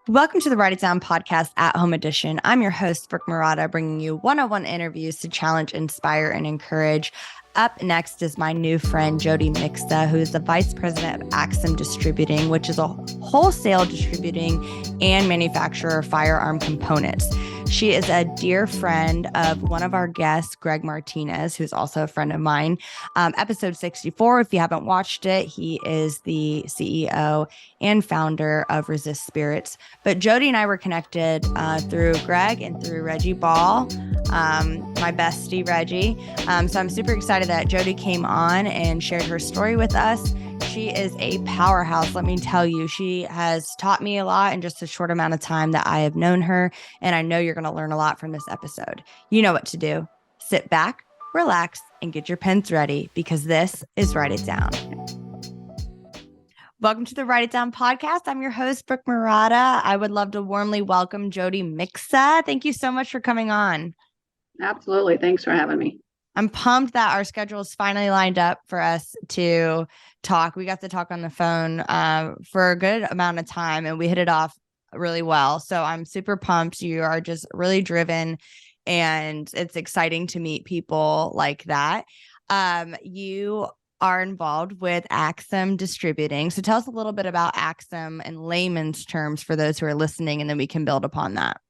Welcome to the Write It Down podcast at home edition. I'm your host, Brooke Murata, bringing you one-on-one interviews to challenge, inspire, and encourage. Up next is my new friend, Jodie Mixa, who is the vice president of Axem Distributing, which is a wholesale distributing and manufacturer of firearm components. She is a dear friend of one of our guests, Greg Martinez, who's also a friend of mine. Episode 64, if you haven't watched it, he is the CEO and founder of Resist Spirits. But Jodie and I were connected through Greg and through Reggie Ball, my bestie, Reggie. So I'm super excited that Jodie came on and shared her story with us. She is a powerhouse. Let me tell you, she has taught me a lot in just a short amount of time that I have known her. And I know you're going to learn a lot from this episode. You know what to do. Sit back, relax, and get your pens ready because this is Write It Down. Welcome to the Write It Down podcast. I'm your host, Brooke Murata. I would love to warmly welcome Jodie Mixa. Thank you so much for coming on. Absolutely. Thanks for having me. I'm pumped that our schedules finally lined up for us to talk. We got to talk on the phone for a good amount of time and we hit it off really well. So I'm super pumped. You are just really driven and it's exciting to meet people like that. You are involved with Axem Distributing. So tell us a little bit about Axem in layman's terms for those who are listening, and then we can build upon that.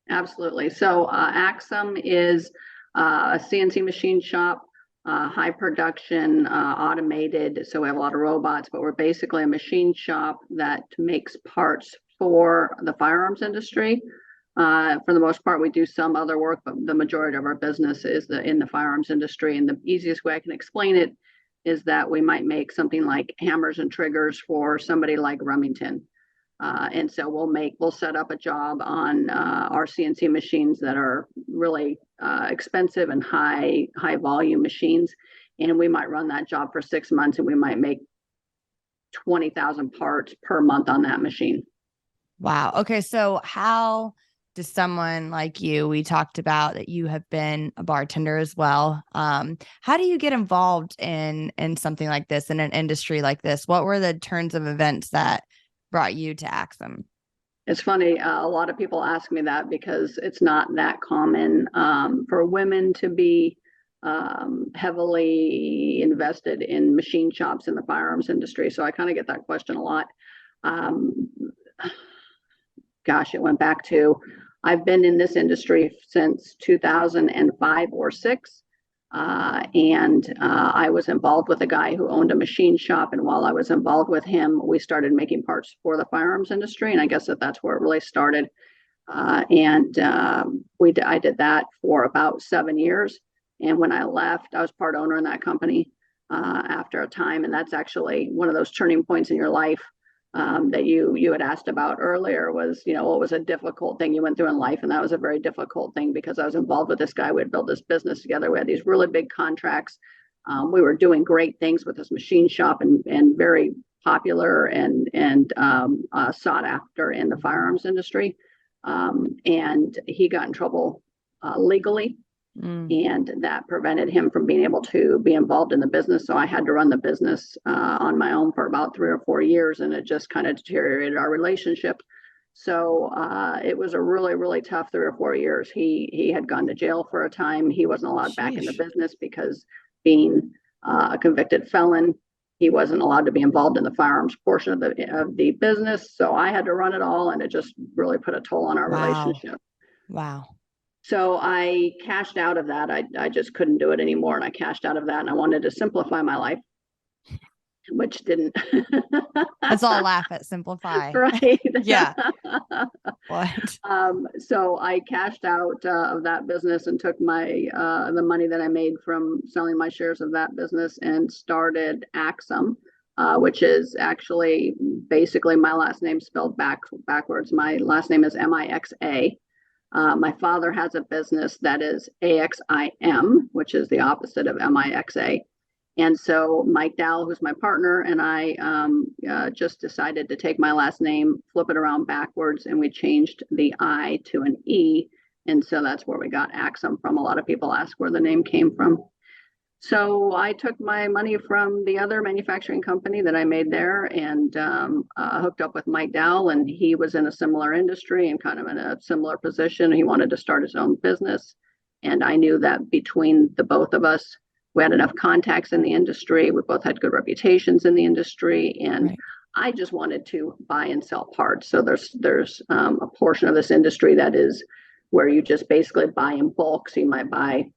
Absolutely. So Axem is a CNC machine shop, high production, automated. So we have a lot of robots, but we're basically a machine shop that makes parts for the firearms industry. For the most part, we do some other work, but the majority of our business is in the firearms industry. And the easiest way I can explain it is that we might make something like hammers and triggers for somebody like Remington. And so we'll set up a job on our CNC machines that are really expensive and high volume machines. And we might run that job for 6 months and we might make 20,000 parts per month on that machine. Wow. Okay. So how does someone like you, we talked about that you have been a bartender as well. How do you get involved in something like this, in an industry like this? What were the turns of events that brought you to Axem? It's funny. A lot of people ask me that because it's not that common for women to be heavily invested in machine shops in the firearms industry. So I kind of get that question a lot. Gosh, it went back to, I've been in this industry since 2005 or 6. I was involved with a guy who owned a machine shop. And while I was involved with him, we started making parts for the firearms industry. And I guess that's where it really started. I did that for about 7 years. And when I left, I was part owner in that company after a time. And that's actually one of those turning points in your life that you had asked about earlier was, what was a difficult thing you went through in life? And that was a very difficult thing because I was involved with this guy. We had built this business together. We had these really big contracts. We were doing great things with this machine shop and very popular and sought after in the firearms industry. And he got in trouble legally. And that prevented him from being able to be involved in the business. So I had to run the business on my own for about 3 or 4 years, and it just kind of deteriorated our relationship. So it was a really, really tough 3 or 4 years. He had gone to jail for a time. He wasn't allowed back in the business because being a convicted felon, he wasn't allowed to be involved in the firearms portion of the business. So I had to run it all, and it just really put a toll on our relationship. Wow. So I cashed out of that. I just couldn't do it anymore. And I cashed out of that and I wanted to simplify my life, which didn't. Let's all laugh at simplify. Right. Yeah. What? So I cashed out of that business and took the money that I made from selling my shares of that business and started Axem, which is actually basically my last name spelled backwards. My last name is Mixa. My father has a business that is AXIM, which is the opposite of MIXA. And so Mike Dowell, who's my partner, and I just decided to take my last name, flip it around backwards, and we changed the I to an E. And so that's where we got Axem from. A lot of people ask where the name came from. So I took my money from the other manufacturing company that I made there and hooked up with Mike Dowell, and he was in a similar industry and kind of in a similar position. He wanted to start his own business. And I knew that between the both of us, we had enough contacts in the industry. We both had good reputations in the industry. And Right. I just wanted to buy and sell parts. So there's a portion of this industry that is where you just basically buy in bulk. So you might buy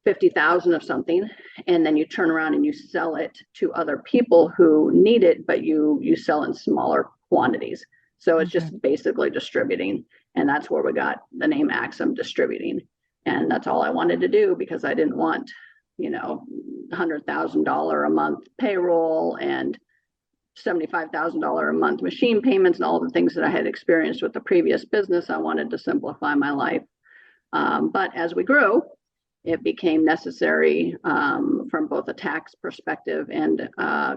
50,000 of something, and then you turn around and you sell it to other people who need it, but you sell in smaller quantities. So it's Okay. just basically distributing, and that's where we got the name Axem Distributing. And that's all I wanted to do because I didn't want, $100,000 a month payroll and $75,000 a month machine payments and all the things that I had experienced with the previous business. I wanted to simplify my life. But as we grew, it became necessary from both a tax perspective and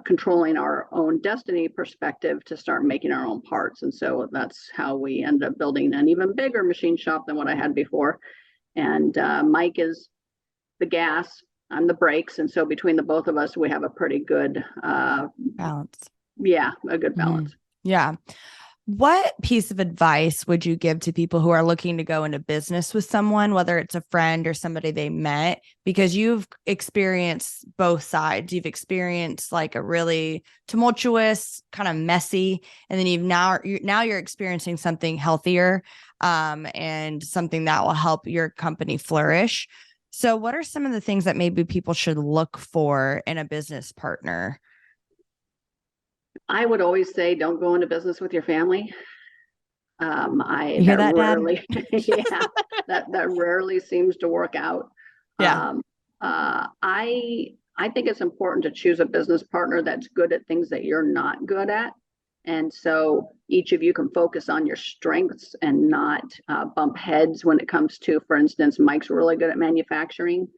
controlling our own destiny perspective to start making our own parts. And so that's how we ended up building an even bigger machine shop than what I had before. And Mike is the gas, I'm the brakes. And so between the both of us, we have a pretty good Balance. a good balance. Yeah. What piece of advice would you give to people who are looking to go into business with someone, whether it's a friend or somebody they met? Because you've experienced both sides. You've experienced like a really tumultuous, kind of messy, and then you're experiencing something healthier, and something that will help your company flourish. So, what are some of the things that maybe people should look for in a business partner? I would always say, don't go into business with your family. You hear That that, Dad? rarely, yeah, that rarely seems to work out. Yeah. I think it's important to choose a business partner that's good at things that you're not good at, and so each of you can focus on your strengths and not bump heads when it comes to, for instance, Mike's really good at manufacturing.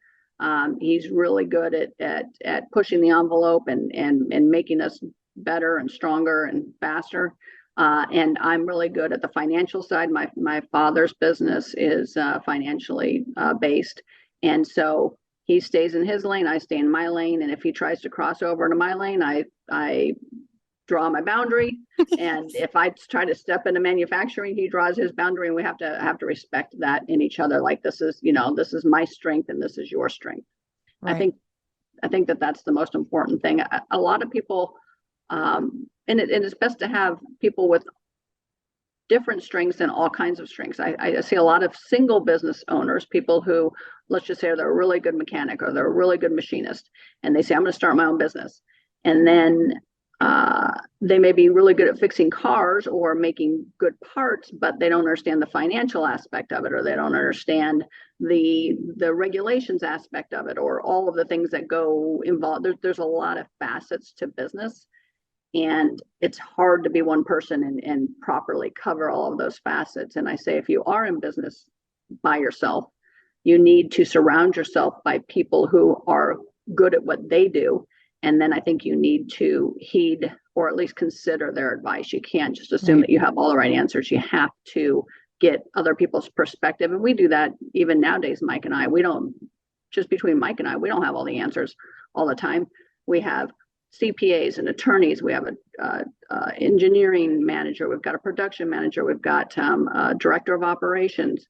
He's really good at pushing the envelope and making us better and stronger and faster. And I'm really good at the financial side. My father's business is financially based, and so he stays in his lane. I stay in my lane, and if he tries to cross over into my lane, I draw my boundary. And if I try to step into manufacturing, he draws his boundary, and we have to respect that in each other. Like this is my strength, and this is your strength. Right. I think that's the most important thing. A lot of people. And it's best to have people with different strengths and all kinds of strengths. I see a lot of single business owners, people who, let's just say, they're a really good mechanic or they're a really good machinist, and they say, I'm going to start my own business. And then they may be really good at fixing cars or making good parts, but they don't understand the financial aspect of it, or they don't understand the regulations aspect of it, or all of the things that go involved. There's a lot of facets to business. And it's hard to be one person and properly cover all of those facets. And I say, if you are in business by yourself, you need to surround yourself by people who are good at what they do. And then I think you need to heed or at least consider their advice. You can't just assume that you have all the right answers. You have to get other people's perspective. And we do that even nowadays, Mike and I. We don't, just between Mike and I, we don't have all the answers all the time. We have CPAs and attorneys. We have a engineering manager. We've got a production manager. We've got a director of operations,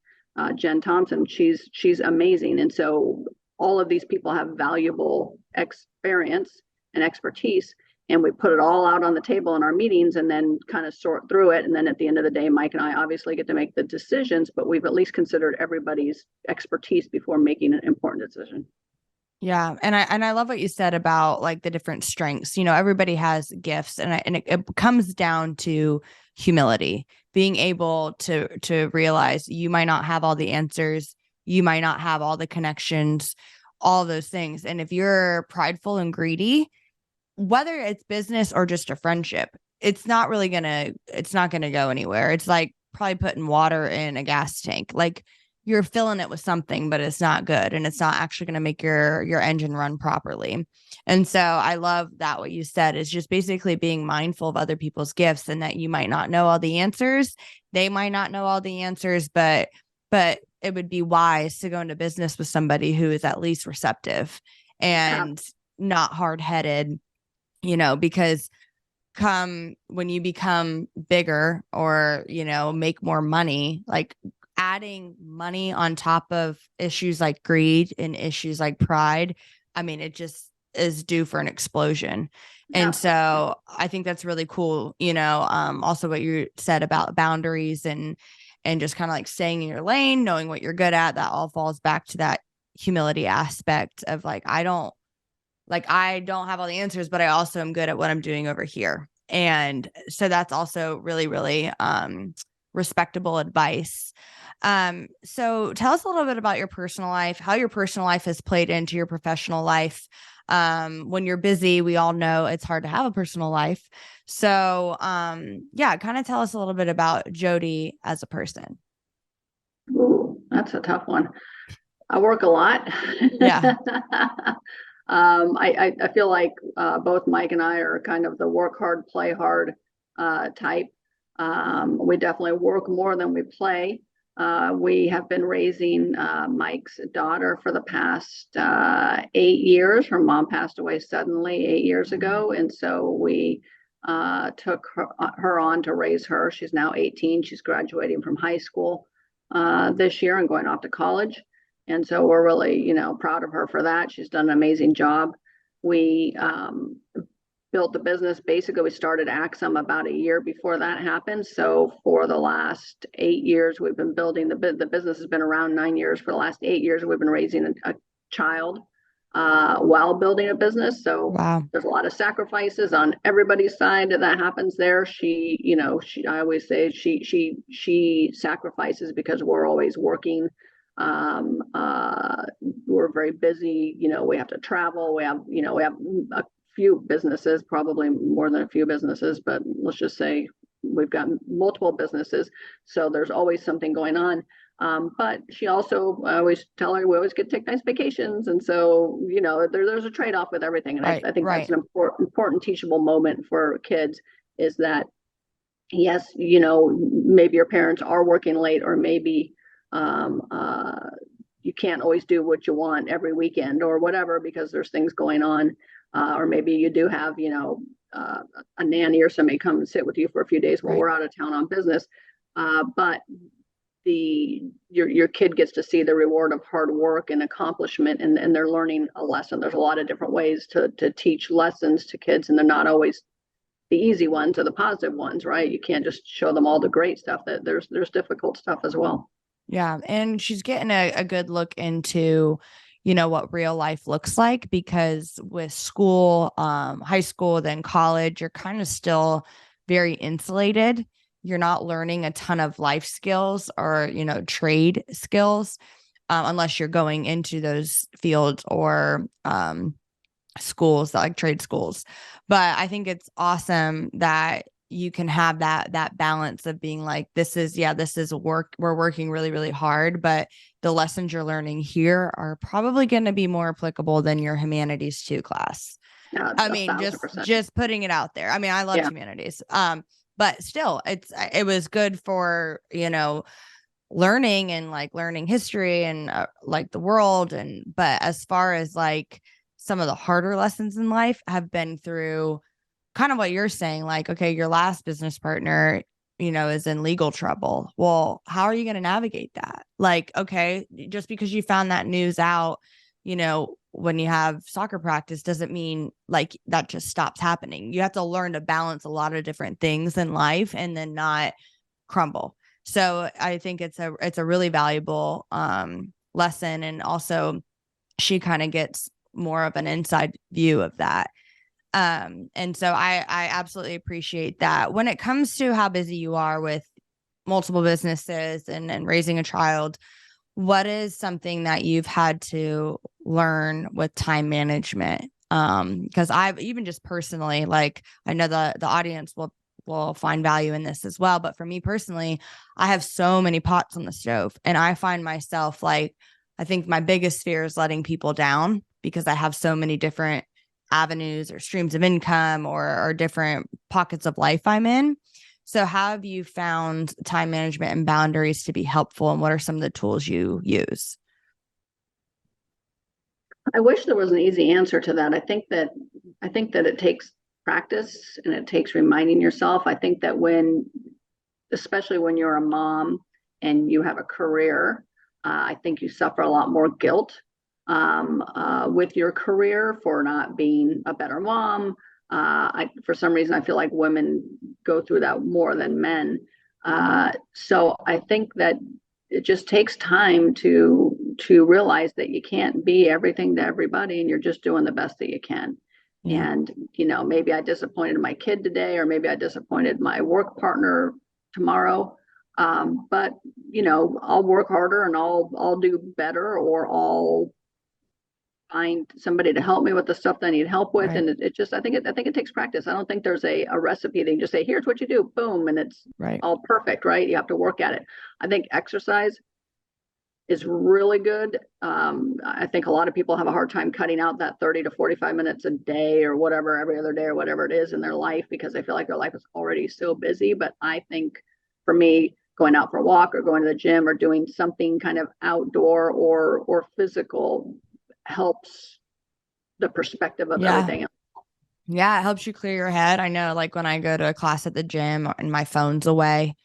Jen Thompson. She's amazing. And so all of these people have valuable experience and expertise, and we put it all out on the table in our meetings and then kind of sort through it. And then at the end of the day, Mike and I obviously get to make the decisions, but we've at least considered everybody's expertise before making an important decision. Yeah. And I love what you said about like the different strengths. Everybody has gifts, and it comes down to humility, being able to realize you might not have all the answers. You might not have all the connections, all those things. And if you're prideful and greedy, whether it's business or just a friendship, it's not gonna go anywhere. It's like probably putting water in a gas tank. Like, you're filling it with something, but it's not good, and it's not actually going to make your engine run properly. And so I love that what you said is just basically being mindful of other people's gifts, and that you might not know all the answers. They might not know all the answers, but it would be wise to go into business with somebody who is at least receptive and not hard-headed, because when you become bigger or, make more money, like adding money on top of issues like greed and issues like pride, I mean, it just is due for an explosion. And so I think that's really cool. Also what you said about boundaries and just kind of like staying in your lane, knowing what you're good at, that all falls back to that humility aspect of like, I don't have all the answers, but I also am good at what I'm doing over here. And so that's also really, really respectable advice. So tell us a little bit about your personal life, how your personal life has played into your professional life. When you're busy, we all know it's hard to have a personal life. So kind of tell us a little bit about Jodie as a person. Ooh, that's a tough one. I work a lot. Yeah. I feel like both Mike and I are kind of the work hard, play hard type. We definitely work more than we play. We have been raising Mike's daughter for the past 8 years. Her mom passed away suddenly 8 years ago, and so we took her on to raise her. She's now 18. She's graduating from high school this year and going off to college. And so we're really, proud of her for that. She's done an amazing job. We built the business. Basically, we started Axem about a year before that happened. So for the last 8 years, we've been building the business has been around 9 years. For the last 8 years, we've been raising a child while building a business. So wow. There's a lot of sacrifices on everybody's side that happens there. I always say she sacrifices because we're always working. We're very busy. We have to travel. We have a few businesses, probably more than a few businesses, but let's just say we've got multiple businesses. So there's always something going on. But she also, I always tell her, we always get to take nice vacations. And so, there's a trade-off with everything. And I think that's an important teachable moment for kids, is that, yes, maybe your parents are working late, or maybe you can't always do what you want every weekend or whatever, because there's things going on. Or maybe you do have, a nanny or somebody come and sit with you for a few days while we're out of town on business. But your kid gets to see the reward of hard work and accomplishment, and they're learning a lesson. There's a lot of different ways to teach lessons to kids, and they're not always the easy ones or the positive ones, right? You can't just show them all the great stuff. That there's difficult stuff as well. Yeah. And she's getting a good look into, what real life looks like, because with school, high school, then college, you're kind of still very insulated. You're not learning a ton of life skills or, trade skills, unless you're going into those fields or schools, like trade schools. But I think it's awesome that you can have that balance of being like, this is work. We're working really, really hard, but the lessons you're learning here are probably going to be more applicable than your humanities 2 class. I mean, just putting it out there. I mean, I love humanities. But still, it was good for, learning and like learning history and like the world. But as far as like some of the harder lessons in life have been through kind of what you're saying, like, okay, your last business partner, is in legal trouble. Well, how are you going to navigate that? Like, okay, just because you found that news out, when you have soccer practice doesn't mean like that just stops happening. You have to learn to balance a lot of different things in life and then not crumble. So I think it's a really valuable lesson. And also she kind of gets more of an inside view of that. And so I absolutely appreciate that. When it comes to how busy you are with multiple businesses and raising a child, what is something that you've had to learn with time management? Because I've even just personally, like, I know the audience will find value in this as well. But for me personally, I have so many pots on the stove, and I find myself like, I think my biggest fear is letting people down because I have so many different avenues or streams of income or different pockets of life I'm in. So how have you found time management and boundaries to be helpful? And what are some of the tools you use? I wish there was an easy answer to that. I think that it takes practice and it takes reminding yourself. I think that especially when you're a mom and you have a career, I think you suffer a lot more guilt with your career for not being a better mom. For some reason, I feel like women go through that more than men. So I think that it just takes time to realize that you can't be everything to everybody, and you're just doing the best that you can. Yeah. And maybe I disappointed my kid today, or maybe I disappointed my work partner tomorrow. But I'll work harder and I'll do better, or I'll find somebody to help me with the stuff that I need help with. Right. And it just, I think it takes practice. I don't think there's a recipe that you just say, here's what you do, boom, and it's Right. all perfect, right? You have to work at it. I think exercise is really good. I think a lot of people have a hard time cutting out that 30 to 45 minutes a day or whatever, every other day or whatever it is in their life, because they feel like their life is already so busy. But I think for me, going out for a walk or going to the gym or doing something kind of outdoor or physical helps the perspective of Yeah. everything. Yeah, it helps you clear your head. I know, like when I go to a class at the gym and my phone's away,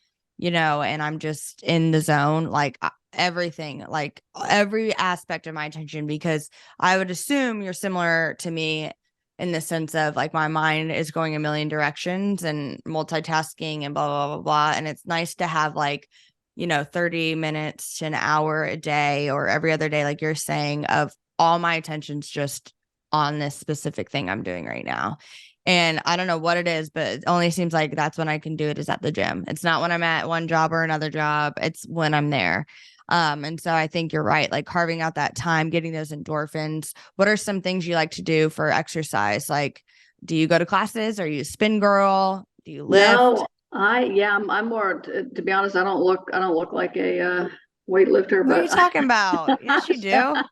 and I'm just in the zone, like everything, like every aspect of my attention, because I would assume you're similar to me in the sense of like my mind is going a million directions and multitasking and blah, blah, blah, blah. And it's nice to have like, 30 minutes to an hour a day or every other day, like you're saying, of all my attention's just on this specific thing I'm doing right now. And I don't know what it is, but it only seems like that's when I can do it is at the gym. It's not when I'm at one job or another job. It's when I'm there. And so I think you're right, like carving out that time, getting those endorphins. What are some things you like to do for exercise? Like, do you go to classes? Are you a spin girl? Do you lift? No, I'm more, to be honest, I don't look like a weightlifter, What are you but talking about? Yes, you do. I'm,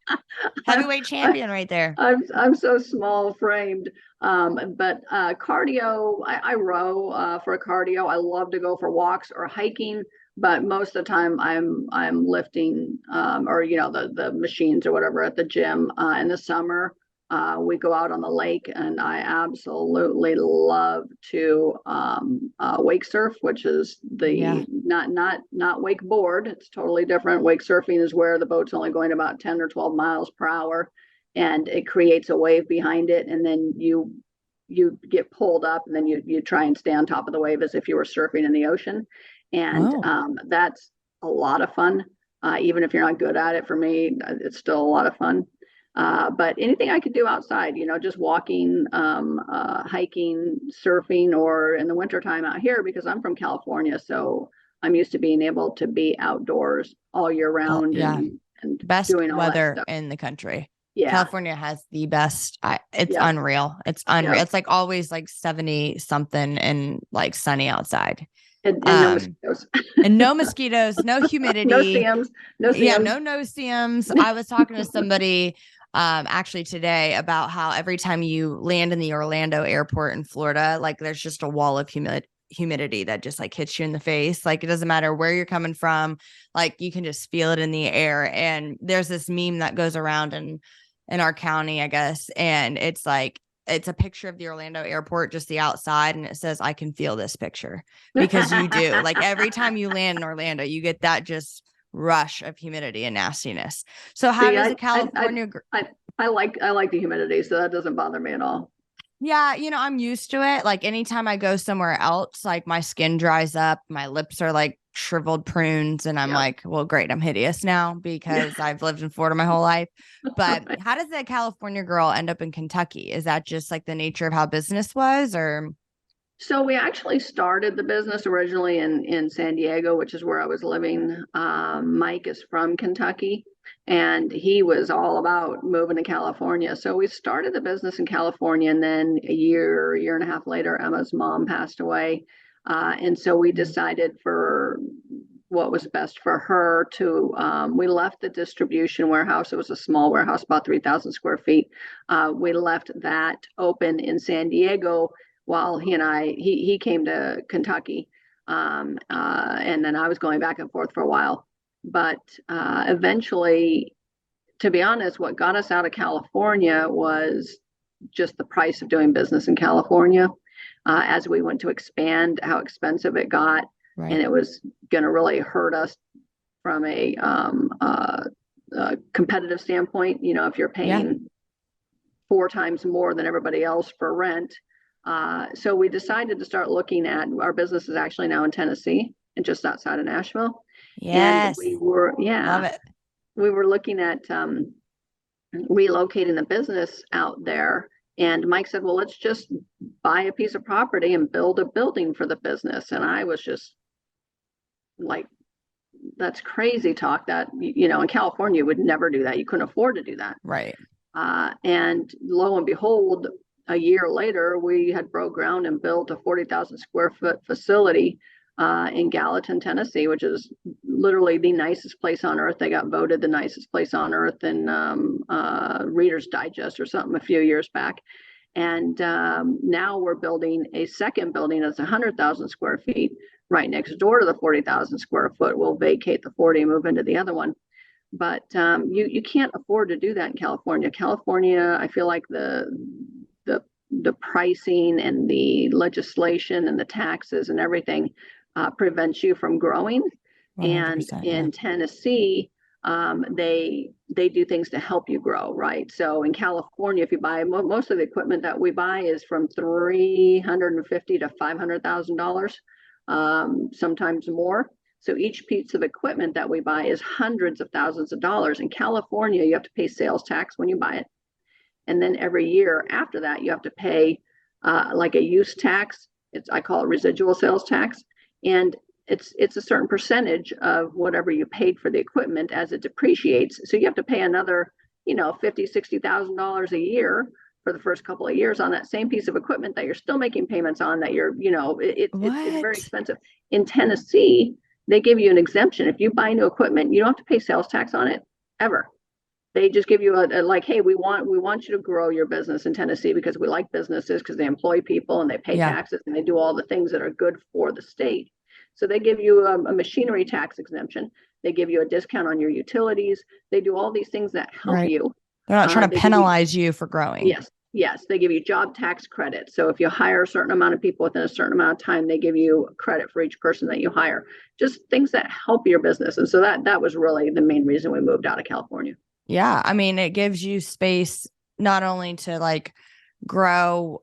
Heavyweight champion right there. I'm so small framed. But cardio, I row for cardio. I love to go for walks or hiking, but most of the time I'm lifting or the machines or whatever at the gym. In the summer, we go out on the lake, and I absolutely love to wake surf, which is Yeah. the not wakeboard. It's totally different. Wake surfing is where the boat's only going about 10 or 12 miles per hour, and it creates a wave behind it, and then you get pulled up, and then you try and stay on top of the wave as if you were surfing in the ocean. And Oh. that's a lot of fun. Even if you're not good at it, for me, it's still a lot of fun. But anything I could do outside, just walking, hiking, surfing, or in the wintertime out here, because I'm from California. So I'm used to being able to be outdoors all year Oh, round yeah. and Best doing all that weather stuff. in the country. Yeah. California has the best. It's Yep. unreal. It's unreal. Yep. It's like always like 70 something and like sunny outside. And no Um, mosquitoes. and no mosquitoes, no No humidity. CMs. No Yeah, CMs. no no-see-ums. I was talking to somebody actually today about how every time you land in the Orlando airport in Florida, like there's just a wall of humidity that just like hits you in the face. Like it doesn't matter where you're coming from, like you can just feel it in the air. And there's this meme that goes around in our county, I guess, and it's like it's a picture of the Orlando airport, just the outside, and it says, I can feel this picture, because you do. Like every time you land in Orlando, you get that just rush of humidity and nastiness. So how See, does a California I like the humidity, so that doesn't bother me at all. Yeah, I'm used to it. Like anytime I go somewhere else, like my skin dries up, my lips are like shriveled prunes, and I'm Yep. like, well, great, I'm hideous now because I've lived in Florida my whole life. But Right. how does a California girl end up in Kentucky? Is that just like the nature of how business was, or So we actually started the business originally in San Diego, which is where I was living. Mike is from Kentucky, and he was all about moving to California. So we started the business in California, and then year and a half later, Emma's mom passed away, and so we decided for what was best for her to. We left the distribution warehouse. It was a small warehouse, about 3,000 square feet. We left that open in San Diego while he came to Kentucky, and then I was going back and forth for a while, but eventually to be honest, what got us out of California was just the price of doing business in California. As we went to expand, how expensive it got, and it was going to really hurt us from a competitive standpoint. You know, if you're paying 4 times more than everybody else for rent. So we decided to start looking at, our business is actually now in Tennessee and just outside of Nashville. Yes. And we were, Love it. we were looking at relocating the business out there. And Mike said, well, let's just buy a piece of property and build a building for the business. And I was just like, that's crazy talk. That, you know, in California, you would never do that. You couldn't afford to do that. Right. And lo and behold, a year later, we had broke ground and built a 40,000 square foot facility in Gallatin, Tennessee, which is literally the nicest place on earth. They got voted the nicest place on earth in Reader's Digest or something a few years back. And now we're building a second building that's 100,000 square feet right next door to the 40,000 square foot. We'll vacate the 40 and move into the other one. But you can't afford to do that in California. California, I feel like the pricing and the legislation and the taxes and everything prevents you from growing. And in Tennessee, they do things to help you grow, right? So in California, if you buy, most of the equipment that we buy is from $350,000 to $500,000, sometimes more. So each piece of equipment that we buy is hundreds of thousands of dollars. In California, you have to pay sales tax when you buy it. And then every year after that, you have to pay like a use tax. I call it residual sales tax. And it's a certain percentage of whatever you paid for the equipment as it depreciates. So you have to pay another, $50,000, $60,000 a year for the first couple of years on that same piece of equipment that you're still making payments on, that it's very expensive. In Tennessee, they give you an exemption. If you buy new equipment, you don't have to pay sales tax on it ever. They just give you a hey, we want you to grow your business in Tennessee because we like businesses, because they employ people and they pay taxes and they do all the things that are good for the state. So they give you a machinery tax exemption. They give you a discount on your utilities. They do all these things that help you. They're not trying to penalize you for growing. Yes. They give you job tax credit. So if you hire a certain amount of people within a certain amount of time, they give you credit for each person that you hire. Just things that help your business. And so that was really the main reason we moved out of California. Yeah. I mean, it gives you space not only to grow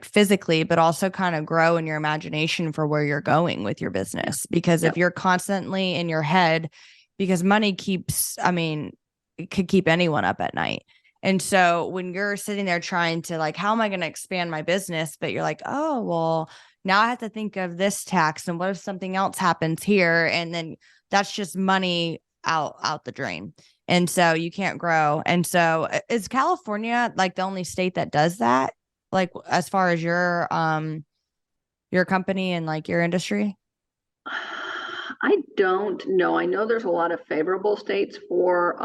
physically, but also kind of grow in your imagination for where you're going with your business. Because if you're constantly in your head, because money it could keep anyone up at night. And so when you're sitting there trying to how am I going to expand my business? But you're like, oh, well, now I have to think of this tax. And what if something else happens here? And then that's just money out the drain. And so you can't grow. And so is California the only state that does that? As far as your company and your industry? I don't know. I know there's a lot of favorable states for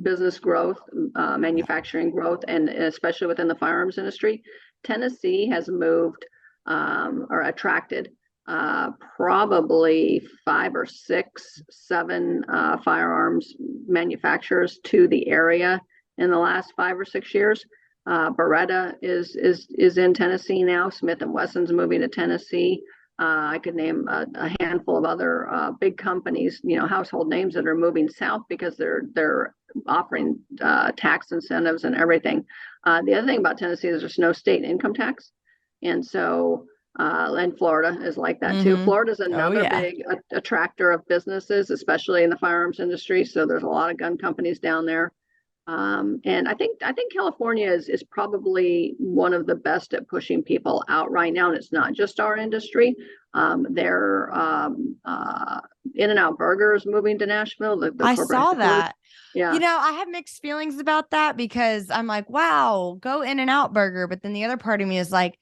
business growth, manufacturing growth, and especially within the firearms industry. Tennessee has moved or attracted probably 5 or 6, 7 firearms manufacturers to the area in the last 5 or 6 years. Beretta is in Tennessee now. Smith and Wesson's moving to Tennessee. I could name a handful of other big companies, household names that are moving south because they're offering tax incentives and everything. The other thing about Tennessee is there's no state income tax, and so and Florida is like that too. Florida's another big attractor of businesses, especially in the firearms industry. So there's a lot of gun companies down there. And I think California is probably one of the best at pushing people out right now. And it's not just our industry. They're In-N-Out Burger is moving to Nashville. I saw that. Yeah. I have mixed feelings about that because I'm like, wow, go In-N-Out Burger. But then the other part of me is like,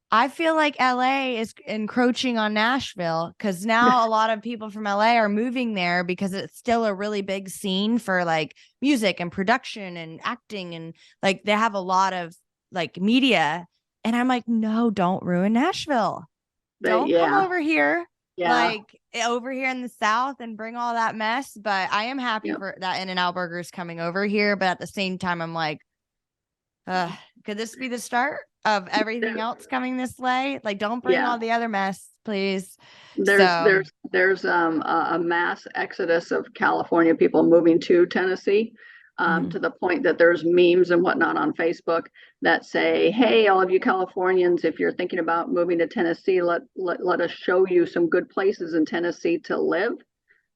I feel like LA is encroaching on Nashville because now a lot of people from LA are moving there because it's still a really big scene for music and production and acting. And they have a lot of media. And I'm like, no, don't ruin Nashville. Don't come over here. Yeah. like over here in the South and bring all that mess. But I am happy Yep. for that In-N-Out Burgers coming over here. But at the same time, I'm like, could this be the start of everything else coming this way? Like, don't bring Yeah. all the other mess, please. There's So, there's there's a mass exodus of California people moving to Tennessee, mhm. to the point that there's memes and whatnot on Facebook that say, "Hey, all of you Californians, if you're thinking about moving to Tennessee, let us show you some good places in Tennessee to live."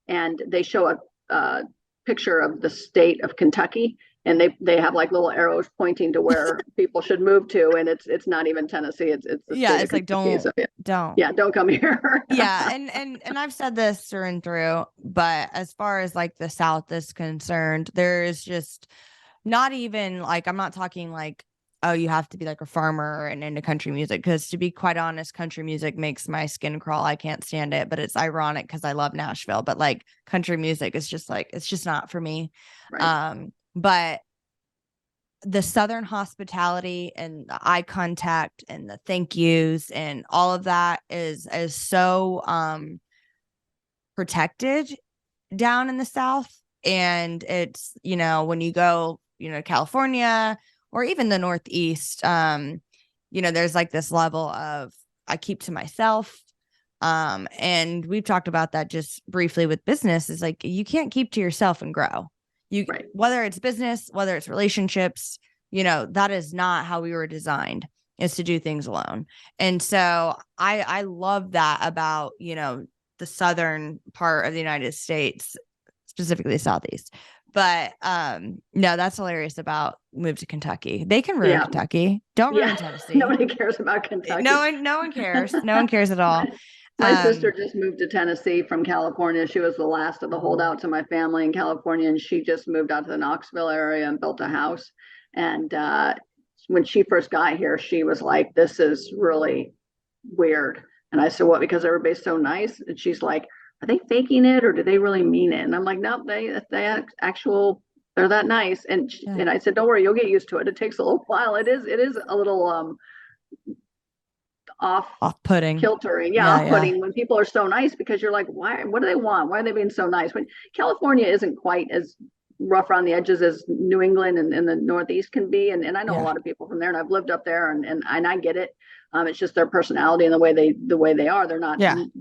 And they show a picture of the state of Kentucky, and they have like little arrows pointing to where people should move to, and it's not even Tennessee, it's the Yeah, state of it's like, Kentucky. So yeah, don't. yeah, don't come here. Yeah, and I've said this through and through, but as far as like the South is concerned, there is just not even like, I'm not talking like, oh, you have to be like a farmer and into country music, because to be quite honest, country music makes my skin crawl. I can't stand it, but it's ironic because I love Nashville, but like country music is just like, it's just not for me. Right. But the Southern hospitality and the eye contact and the thank yous and all of that is so protected down in the South. And it's, when you go, California or even the Northeast, there's like this level of, I keep to myself. And we've talked about that just briefly with business, is like, you can't keep to yourself and grow. Right. Whether it's business, whether it's relationships, that is not how we were designed, is to do things alone. And so I love that about, the southern part of the United States, specifically Southeast. But no, that's hilarious about move to Kentucky. They can ruin Yeah. Kentucky. Don't ruin Yeah. Tennessee. Nobody cares about Kentucky. No one cares. No one cares at all. My sister just moved to Tennessee from California. She was the last of the holdouts of my family in California, and she just moved out to the Knoxville area and built a house. And when she first got here, she was like, "This is really weird." And I said, "What? Because everybody's so nice?" And she's like, "Are they faking it, or do they really mean it?" And I'm like, "No, they actual they're that nice." And I said, "Don't worry, you'll get used to it. It takes a little while. It is a little off-putting. kiltering, yeah, Yeah, off-putting when people are so nice, because you're like, why? What do they want? Why are they being so nice? When California isn't quite as rough around the edges as New England and the Northeast can be, and I know a yeah. lot of people from there, and I've lived up there, and I get it. It's just their personality and the way they are. They're not Yeah. mean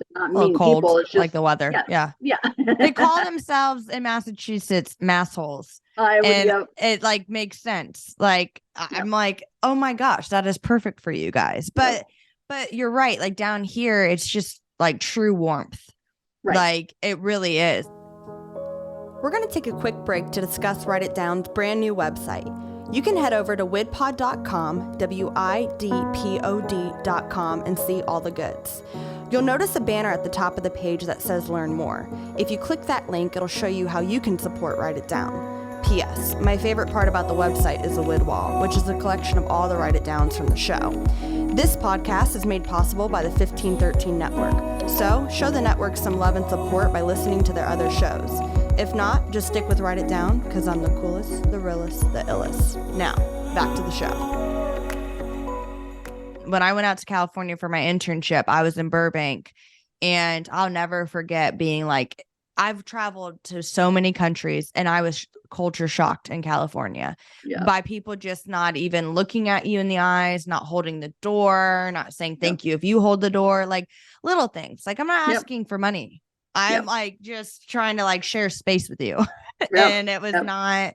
Cold, people. It's just like the weather. yeah, Yeah. They call themselves in Massachusetts massholes. I would, And yeah, it like makes sense. Like yeah, I'm like, oh my gosh, that is perfect for you guys. yeah, But you're right. Like down here, it's just like true warmth. right. Like it really is. We're going to take a quick break to discuss Write It Down's brand new website. You can head over to widpod.com, widpod.com, and see all the goods. You'll notice a banner at the top of the page that says Learn More. If you click that link, it'll show you how you can support Write It Down. P.S. My favorite part about the website is the Wid Wall, which is a collection of all the Write It Downs from the show. This podcast is made possible by the 1513 Network, so show the network some love and support by listening to their other shows. If not, just stick with Write It Down, because I'm the coolest, the realest, the illest. Now, back to the show. When I went out to California for my internship, I was in Burbank, and I'll never forget being like, I've traveled to so many countries, and I was culture shocked in California by people just not even looking at you in the eyes, not holding the door, not saying thank you if you hold the door, like little things. Like, I'm not asking for money. I'm like just trying to like share space with you. And it was not,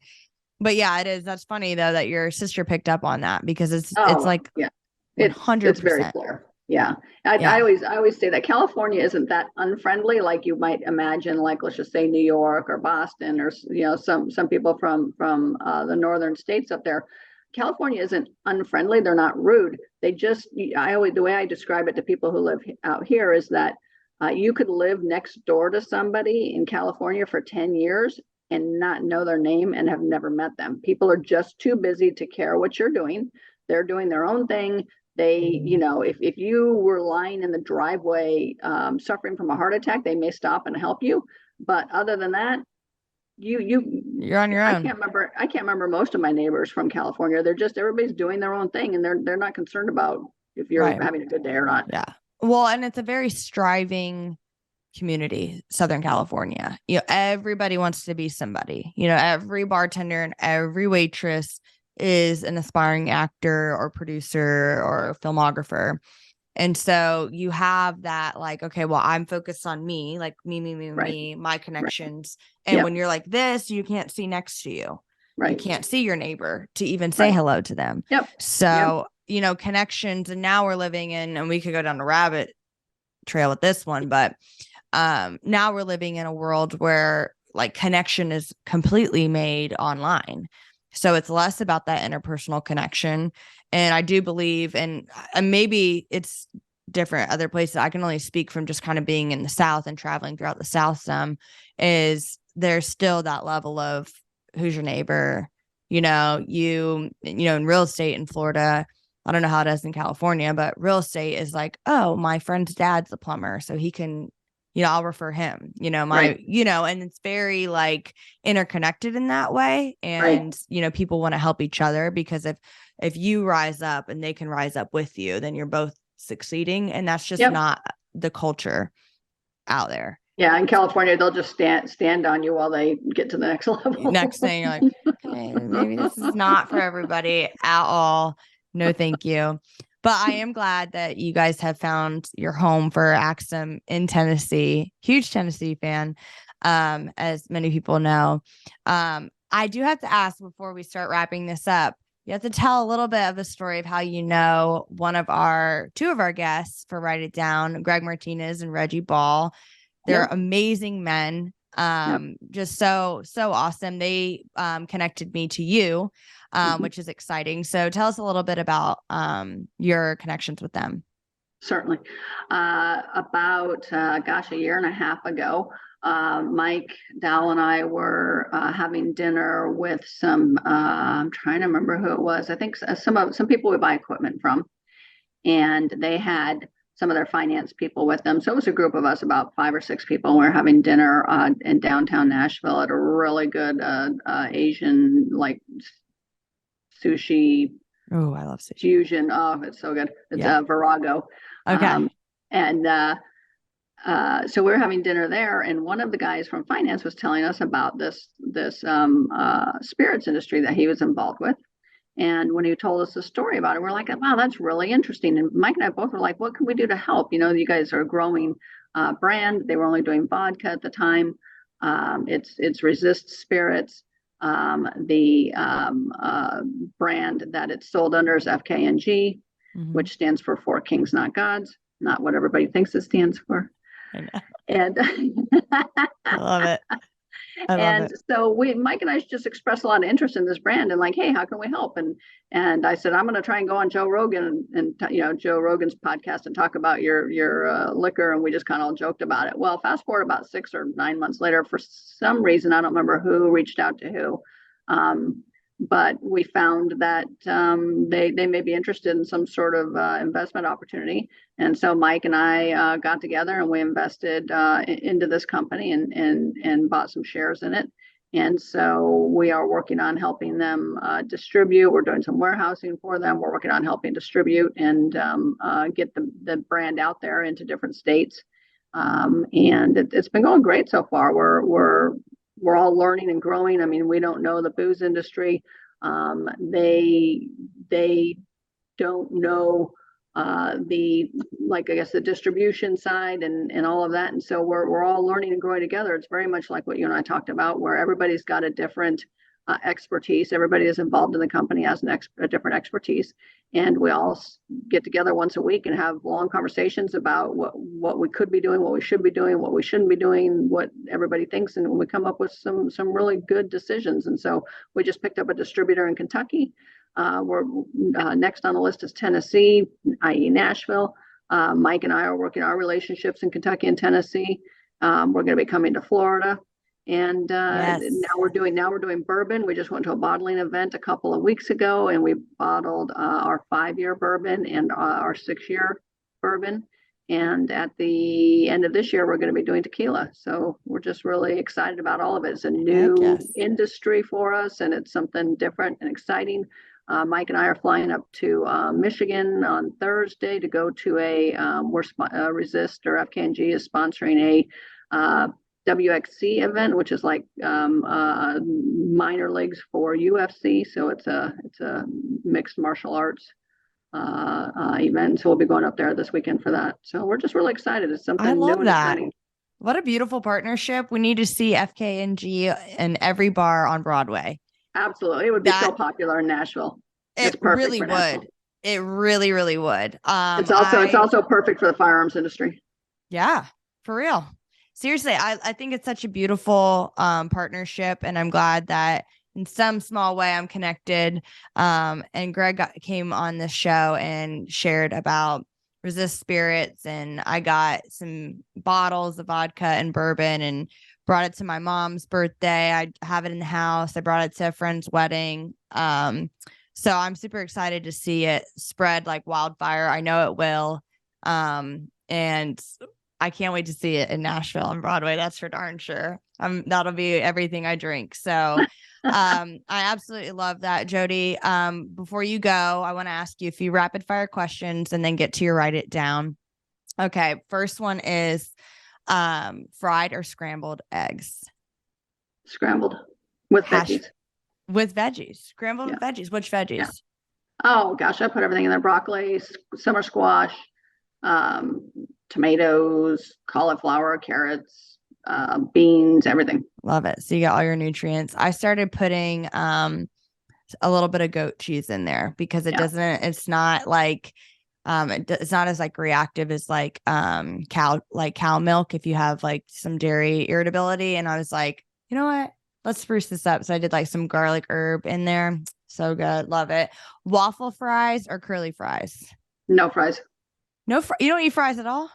but yeah, it is. That's funny though, that your sister picked up on that, because it's like 100%. It's very clear. Yeah. I always say that California isn't that unfriendly like you might imagine, like let's just say New York or Boston, or some people from the northern states up there. California isn't unfriendly. They're not rude. They just, the way I describe it to people who live out here is that you could live next door to somebody in California for 10 years and not know their name and have never met them. People are just too busy to care what you're doing. They're doing their own thing. They, if you were lying in the driveway suffering from a heart attack, they may stop and help you. But other than that, you're on your own. I can't remember most of my neighbors from California. They're just, everybody's doing their own thing, and they're not concerned about if you're having a good day or not. Yeah. Well, and it's a very striving community, Southern California. Everybody wants to be somebody. Every bartender and every waitress is an aspiring actor or producer or filmographer. And so you have that, like, okay, well, I'm focused on me, like me, my connections. And when you're like this, you can't see next to you. You can't see your neighbor to even say hello to them. So, connections. And now we're living in, and we could go down a rabbit trail with this one, but now we're living in a world where like connection is completely made online. So it's less about that interpersonal connection. And I do believe, and maybe it's different other places. I can only speak from just kind of being in the South and traveling throughout the South some, is there's still that level of who's your neighbor, in real estate in Florida. I don't know how it is in California, but real estate is like, oh, my friend's dad's a plumber, so he can, I'll refer him, and it's very like interconnected in that way. And, people want to help each other, because if you rise up and they can rise up with you, then you're both succeeding. And that's just not the culture out there. Yeah, in California, they'll just stand on you while they get to the next level. Next thing, you're like, okay, maybe this is not for everybody at all. No, thank you. But I am glad that you guys have found your home for Axem in Tennessee. Huge Tennessee fan, as many people know. I do have to ask before we start wrapping this up, you have to tell a little bit of the story of how two of our guests for Write It Down, Greg Martinez and Reggie Ball. They're amazing men. Just so awesome. They connected me to you, which is exciting. So tell us a little bit about your connections with them. Certainly. About a year and a half ago, Mike Dowell and I were having dinner with some, I'm trying to remember who it was. I think some people we buy equipment from, and they had some of their finance people with them. So it was a group of us, about 5 or 6 people. And we were having dinner in downtown Nashville at a really good Asian, like, sushi. Oh, I love sushi. Fusion. Oh, it's so good. It's Virago. Okay. So we were having dinner there, and one of the guys from finance was telling us about this spirits industry that he was involved with. And when he told us the story about it, we're like, wow, that's really interesting. And Mike and I both were like, what can we do to help? You guys are a growing brand. They were only doing vodka at the time. It's Resist Spirits. The brand that it's sold under is FKNG, which stands for Four Kings, Not Gods, not what everybody thinks it stands for. I know. And I love it. So Mike and I just expressed a lot of interest in this brand, and like, hey, how can we help? And I said, I'm going to try and go on Joe Rogan and Joe Rogan's podcast and talk about your liquor. And we just kind of all joked about it. Well, fast forward about 6 or 9 months later, for some reason, I don't remember who reached out to who. But we found that they may be interested in some sort of investment opportunity. And so Mike and I got together and we invested into this company and bought some shares in it. And so we are working on helping them distribute. We're doing some warehousing for them. We're working on helping distribute and get the brand out there into different states. And it's been going great so far. We're all learning and growing. I mean, we don't know the booze industry. They don't know the distribution side and all of that. And so we're all learning and growing together. It's very much like what you and I talked about, where everybody's got a different expertise. Everybody is involved in the company has a different expertise. And we all get together once a week and have long conversations about what we could be doing, what we should be doing, what we shouldn't be doing, what everybody thinks. And we come up with some really good decisions. And so we just picked up a distributor in Kentucky. We're next on the list is Tennessee, i.e. Nashville. Mike and I are working our relationships in Kentucky and Tennessee. We're going to be coming to Florida. And now we're doing bourbon. We just went to a bottling event a couple of weeks ago, and we bottled our 5-year bourbon and our 6-year bourbon. And at the end of this year, we're going to be doing tequila. So we're just really excited about all of it. It's a new industry for us, and it's something different and exciting. Mike and I are flying up to Michigan on Thursday to go to Resist or FKNG is sponsoring a WXC event, which is like minor leagues for UFC. So it's a mixed martial arts event. So we'll be going up there this weekend for that. So we're just really excited. It's something I new love and that. exciting. What a beautiful partnership. We need to see FKNG in every bar on Broadway. Absolutely. It would be so popular in Nashville. It really would. Nashville. It really, really would. It's also perfect for the firearms industry. Yeah, for real. Seriously, I think it's such a beautiful partnership, and I'm glad that in some small way I'm connected. And Greg came on this show and shared about Resist Spirits, and I got some bottles of vodka and bourbon and brought it to my mom's birthday. I have it in the house. I brought it to a friend's wedding. So I'm super excited to see it spread like wildfire. I know it will. And I can't wait to see it in Nashville on Broadway. That's for darn sure. That'll be everything I drink. So I absolutely love that, Jodie. Before you go, I want to ask you a few rapid fire questions and then get to your write it down. Okay. First one is fried or scrambled eggs? Scrambled with veggies. With veggies. Scrambled with veggies. Which veggies? Yeah. Oh gosh, I put everything in there. Broccoli, summer squash, tomatoes, cauliflower, carrots, beans, everything. Love it. So you got all your nutrients. I started putting a little bit of goat cheese in there because it's not like it's not as like reactive as like cow milk if you have like some dairy irritability. And I was like, you know what? Let's spruce this up. So I did like some garlic herb in there. So good. Love it. Waffle fries or curly fries? No fries. You don't eat fries at all?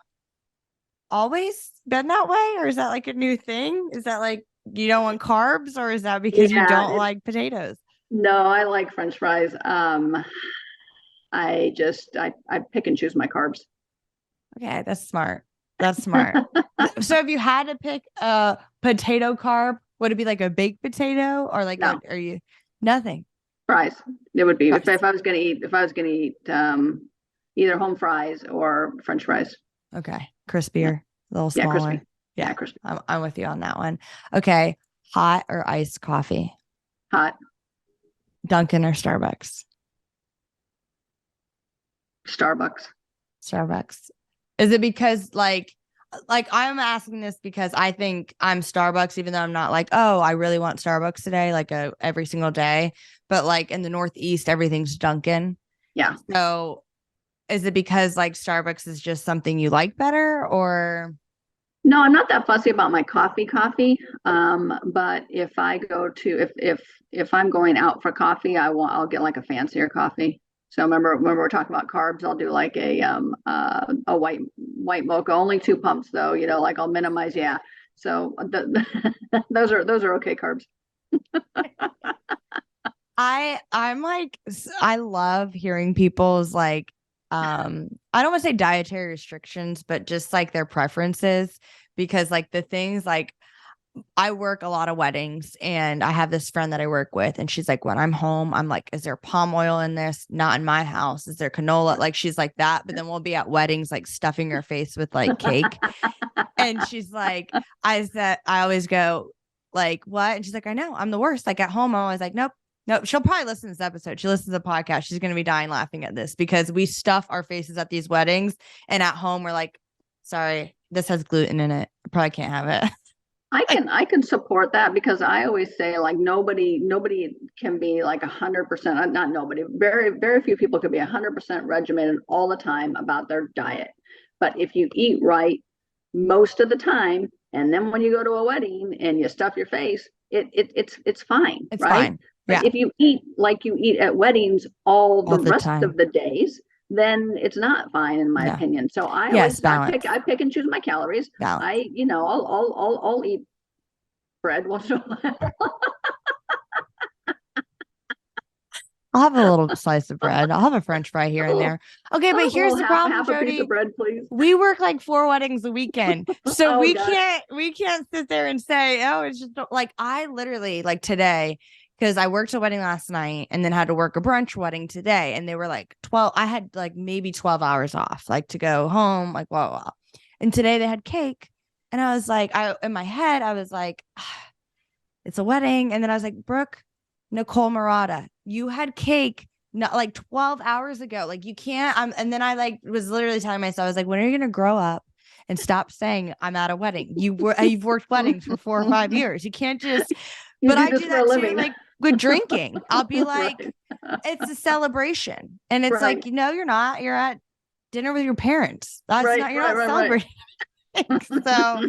Always been that way? Or is that like a new thing? Is that like you don't want carbs, or is that because you don't like potatoes? No, I like French fries. I pick and choose my carbs. Okay, that's smart. That's smart. So if you had to pick a potato carb, would it be like a baked potato or like no. Are you nothing? Fries. It would be if I was gonna eat either home fries or French fries. Okay. Crispier, a little smaller. Crispy. Yeah, crispy. I'm with you on that one. Okay. Hot or iced coffee? Hot. Dunkin' or Starbucks? Starbucks. Is it because like I'm asking this because I think I'm Starbucks, even though I'm not like, oh, I really want Starbucks today, like every single day. But like in the Northeast, everything's Dunkin'. Yeah. So is it because like Starbucks is just something you like better, or? No, I'm not that fussy about my coffee. But if I go to if I'm going out for coffee, I'll get like a fancier coffee. So remember when we're talking about carbs, I'll do like a white mocha, only 2 pumps though. Like I'll minimize. Yeah. So those are okay carbs. I'm like, I love hearing people's like, I don't want to say dietary restrictions, but just like their preferences, because like the things like I work a lot of weddings and I have this friend that I work with and she's like, when I'm home, I'm like, is there palm oil in this? Not in my house. Is there canola? Like she's like that. But then we'll be at weddings, like stuffing her face with like cake. And she's like, I always go like, what? And she's like, I know I'm the worst. Like at home, I'm always like, nope. She'll probably listen to this episode. She listens to the podcast. She's going to be dying laughing at this because we stuff our faces at these weddings. And at home, we're like, sorry, this has gluten in it. I probably can't have it. I can support that because I always say like nobody can be like 100%, not nobody, very, very few people can be 100% regimented all the time about their diet. But if you eat right most of the time, and then when you go to a wedding and you stuff your face, it's fine. It's right? Fine. But if you eat like you eat at weddings all the rest time of the days, then it's not fine in my opinion. So I pick and choose my calories. Balance. I'll eat bread once in a while. I'll have a little slice of bread. I'll have a French fry here and there. Okay, but here's the problem, half Jodie. A piece of bread, please. We work like 4 weddings a weekend, so we can't sit there and say, oh, it's just like I literally like today because I worked a wedding last night and then had to work a brunch wedding today. And they were like 12, I had like maybe 12 hours off, like to go home, like, blah, blah, blah. And today they had cake. And I was like, in my head, I was like, it's a wedding. And then I was like, Brooke, Nicole Murata, you had cake not like 12 hours ago. Like you can't. And then I like was literally telling myself, I was like, when are you going to grow up and stop saying I'm at a wedding? You've worked weddings for 4 or 5 years. You can't just, but I do that too, like with drinking. I'll be like, it's a celebration. And it's like, no, you're not. You're at dinner with your parents. That's not, you're not celebrating. So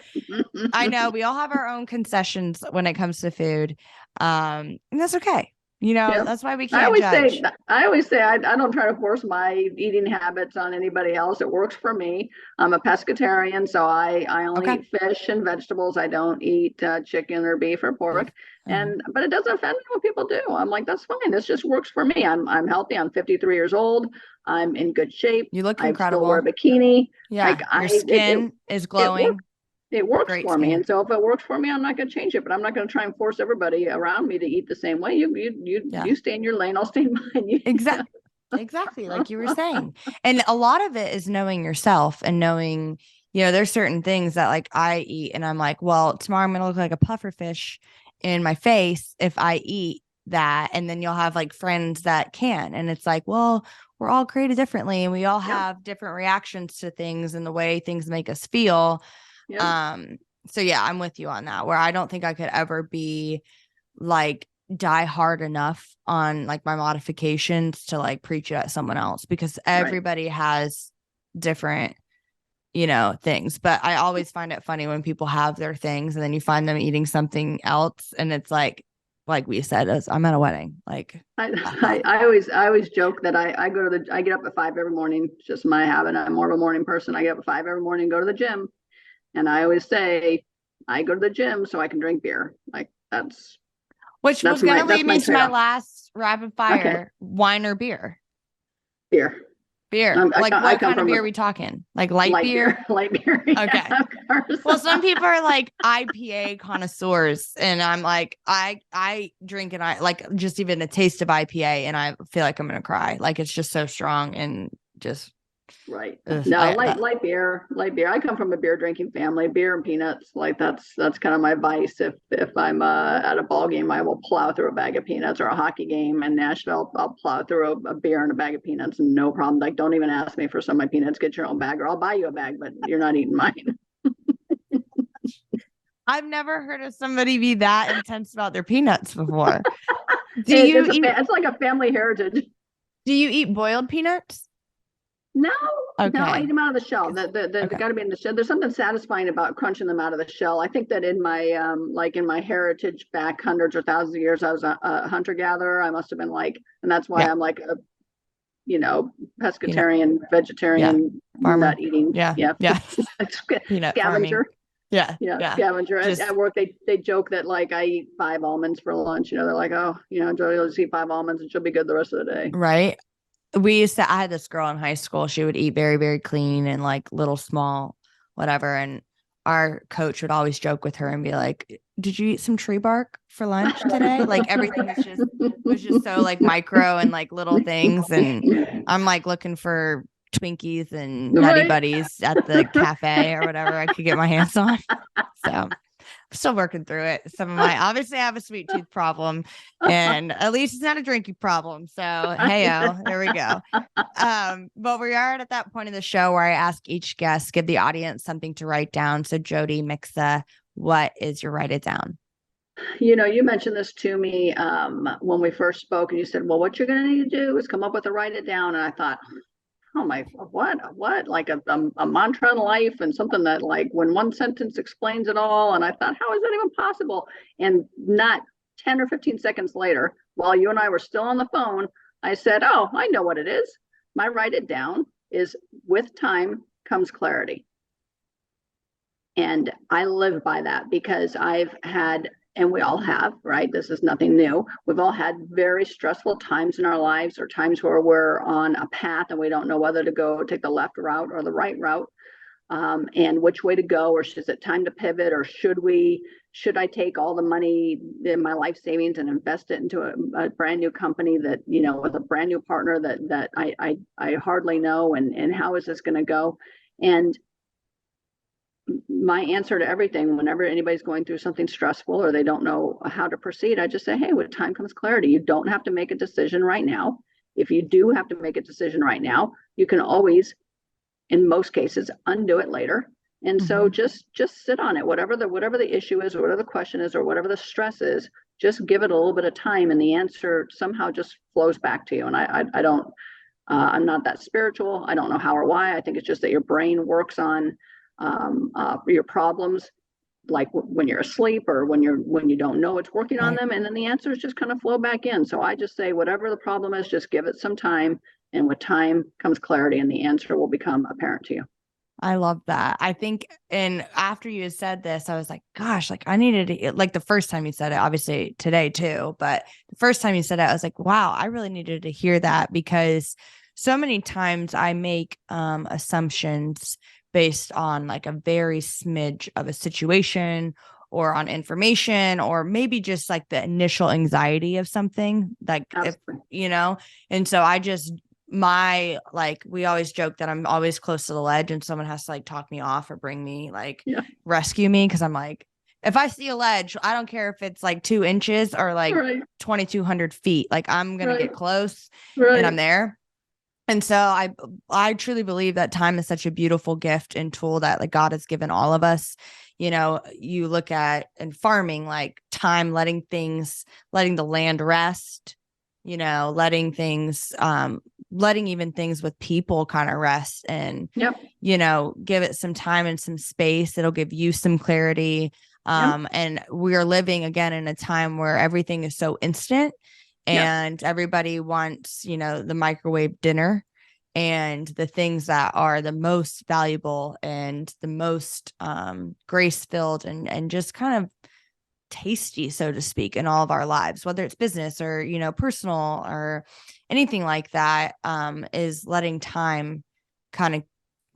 I know we all have our own concessions when it comes to food. And that's okay. That's why we can't judge. I always say I don't try to force my eating habits on anybody else. It works for me. I'm a pescatarian, so I only eat fish and vegetables. I don't eat chicken or beef or pork. But it doesn't offend me when people do. I'm like, that's fine. This just works for me. I'm healthy. I'm 53 years old. I'm in good shape. You look incredible. I still wear a bikini. Yeah, your skin is glowing. It works for me. And so if it works for me, I'm not going to change it, but I'm not going to try and force everybody around me to eat the same way. You stay in your lane. I'll stay in mine. Exactly. Like you were saying. And a lot of it is knowing yourself and knowing, there's certain things that like I eat and I'm like, well, tomorrow I'm going to look like a puffer fish in my face if I eat that. And then you'll have like friends that can. And it's like, well, we're all created differently and we all have different reactions to things and the way things make us feel. So yeah, I'm with you on that, where I don't think I could ever be like die hard enough on like my modifications to like preach it at someone else, because everybody has different, things. But I always find it funny when people have their things and then you find them eating something else. And it's like we said, I'm at a wedding. Like I always joke that I get up at 5 every morning. It's just my habit. I'm more of a morning person. I get up at 5 every morning, go to the gym. And I always say, I go to the gym so I can drink beer. Like that's was going to lead me to my last rapid fire. Wine or beer? Beer. Like what kind of beer are we talking? Like light beer? Light beer. Okay. Well, some people are like IPA connoisseurs, and I'm like, I drink and I like just even a taste of IPA, and I feel like I'm gonna cry. Like it's just so strong and just. Right. Light beer. I come from a beer drinking family. Beer and peanuts. Like that's kind of my vice. If I'm at a ball game, I will plow through a bag of peanuts, or a hockey game in Nashville. I'll plow through a beer and a bag of peanuts, no problem. Like don't even ask me for some of my peanuts. Get your own bag, or I'll buy you a bag, but you're not eating mine. I've never heard of somebody be that intense about their peanuts before. It's like a family heritage. Do you eat boiled peanuts? No, I eat them out of the shell. They got to be in the shell. There's something satisfying about crunching them out of the shell. I think that in my heritage back hundreds or thousands of years, I was a hunter gatherer. I must have been and that's why I'm like a, pescatarian, vegetarian, farmer, nut eating, scavenger. Farming. Yeah. Scavenger. At work, they joke that like I eat 5 almonds for lunch. They're like, oh, Jodie will just eat 5 almonds and she'll be good the rest of the day. Right. I had this girl in high school. She would eat very, very clean and like little small, whatever. And our coach would always joke with her and be like, did you eat some tree bark for lunch today? Like everything was just so like micro and like little things. And I'm like looking for Twinkies and Nutty Buddies at the cafe or whatever I could get my hands on. So I'm still working through it. Obviously I have a sweet tooth problem, and at least it's not a drinking problem. So, there we go. But we are at that point of the show where I ask each guest, give the audience something to write down. So Jodie, Mixa, what is your write it down? You mentioned this to me when we first spoke, and you said, well, what you're going to need to do is come up with a write it down. And I thought, oh my, what? Like a mantra in life, and something that like when one sentence explains it all. And I thought, how is that even possible? And not 10 or 15 seconds later, while you and I were still on the phone, I said, oh, I know what it is. My write it down is with time comes clarity. And I live by that because I've had, and we all have, right? This is nothing new. We've all had very stressful times in our lives, or times where we're on a path and we don't know whether to take the left route or the right route. and which way to go, or is it time to pivot, or should I take all the money in my life savings and invest it into a brand new company that, with a brand new partner that I hardly know, and how is this going to go? And my answer to everything, whenever anybody's going through something stressful or they don't know how to proceed, I just say, hey, with time comes clarity. You don't have to make a decision right now. If you do have to make a decision right now, you can always, in most cases, undo it later. And so just sit on it, whatever the issue is, or whatever the question is, or whatever the stress is, just give it a little bit of time, and the answer somehow just flows back to you. And I don't, I'm not that spiritual. I don't know how or why. I think it's just that your brain works on your problems, like when you're asleep or when you don't know it's working on them, and then the answers just kind of flow back in. So I just say, whatever the problem is, just give it some time, and with time comes clarity, and the answer will become apparent to you. I love that. I think, and after you had said this, I was like, gosh, like I needed to, like the first time you said it, obviously today too, but the first time you said it, I was like, wow, I really needed to hear that, because so many times I make assumptions based on like a very smidge of a situation, or on information, or maybe just like the initial anxiety of something, like, if, and so I just, we always joke that I'm always close to the ledge, and someone has to like talk me off or bring me rescue me. Cause I'm like, if I see a ledge, I don't care if it's like 2 inches or like 2,200 feet, like I'm going to get close and I'm there. And so I truly believe that time is such a beautiful gift and tool that like God has given all of us. You look at in farming, like time, letting the land rest, letting even things with people kind of rest, and, give it some time and some space. It'll give you some clarity. And we're living again in a time where everything is so instant, and everybody wants, the microwave dinner, and the things that are the most valuable and the most grace-filled and just kind of tasty, so to speak, in all of our lives, whether it's business or, personal or anything like that, is letting time kind of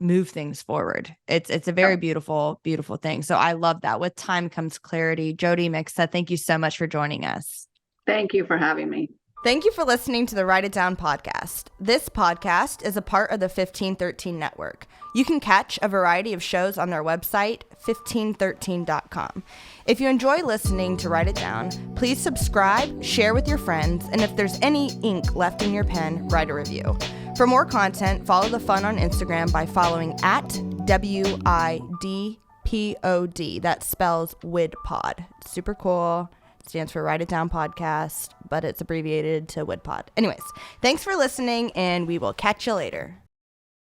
move things forward. It's a very beautiful, beautiful thing. So I love that. With time comes clarity. Jodie Mixa, thank you so much for joining us. Thank you for having me. Thank you for listening to the Write It Down podcast. This podcast is a part of the 1513 network. You can catch a variety of shows on their website, 1513.com. If you enjoy listening to Write It Down, please subscribe, share with your friends, and if there's any ink left in your pen, write a review. For more content, follow the fun on Instagram by following at WIDPOD. That spells WIDPod. It's super cool. Stands for Write It Down Podcast, but it's abbreviated to WIDPod. Anyways, thanks for listening, and we will catch you later.